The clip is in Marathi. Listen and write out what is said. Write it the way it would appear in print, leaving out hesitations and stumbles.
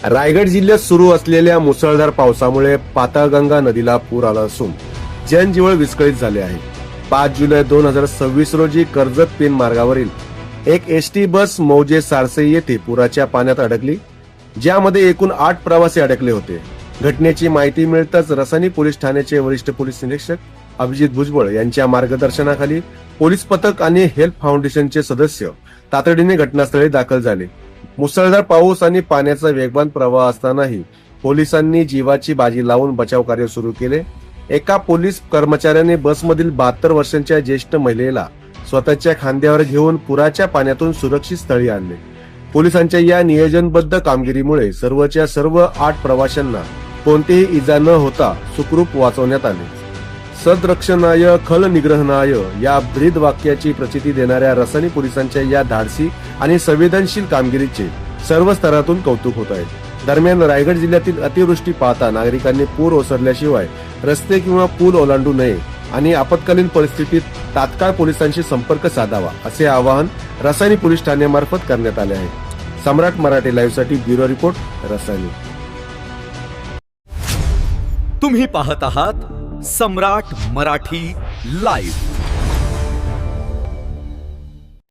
रायगड जिल्ह्यात सुरू असलेल्या मुसळधार पावसामुळे पाताळगंगा नदीला पूर आला असून जनजीवन विस्कळीत झाले आहे. 5 जुलै 2026 रोजी कर्जत पेन मार्गावरील एक एसटी बस मौजे सारसई येथे पुराच्या पाण्यात अडकली, ज्यामध्ये एकूण 8 प्रवासी अडकले होते. घटनेची माहिती मिळताच रसानी पोलीस ठाण्याचे वरिष्ठ पोलीस निरीक्षक अभिजित भुजबळ यांच्या मार्गदर्शनाखाली पोलीस पथक आणि हेल्प फाउंडेशनचे सदस्य तातडीने घटनास्थळी दाखल झाले. मुसळधार पाऊस आणि पाण्याचा वेगवान प्रवाह असतानाही पोलिसांनी जीवाची बाजी लावून बचाव कार्य सुरू केले. एका पोलीस कर्मचाऱ्याने बसमधील 72 वर्षांच्या ज्येष्ठ महिलेला स्वतःच्या खांद्यावर घेऊन पुराच्या पाण्यातून सुरक्षित स्थळी आणले. पोलिसांच्या या नियोजनबद्ध कामगिरीमुळे सर्वच्या सर्व 8 प्रवाशांना कोणतीही इजा न होता सुखरूप वाचवण्यात आले. सदरक्षणाय खल निग्रहणाय या ब्रीद वाक्याची प्रचिती देणाऱ्या रसानी पोलिसांच्या या धाडसी आणि संवेदनशील कामगिरीचे सर्व स्तरातून कौतुक होत आहे. दरम्यान रायगड जिल्ह्यातील अतिवृष्टी पाहता नागरिकांनी पूर ओसरल्याशिवाय रस्ते किंवा पूल ओलांडू नये आणि आपत्कालीन परिस्थितीत तात्काळ पोलिसांशी संपर्क साधावा, असे आवाहन रसानी पोलीस ठाण्यामार्फत करण्यात आले आहे. सम्राट मराठी लाईव्ह साठी ब्युरो रिपोर्ट, रसानी. तुम्ही पाहत आहात सम्राट मराठी लाईव्ह.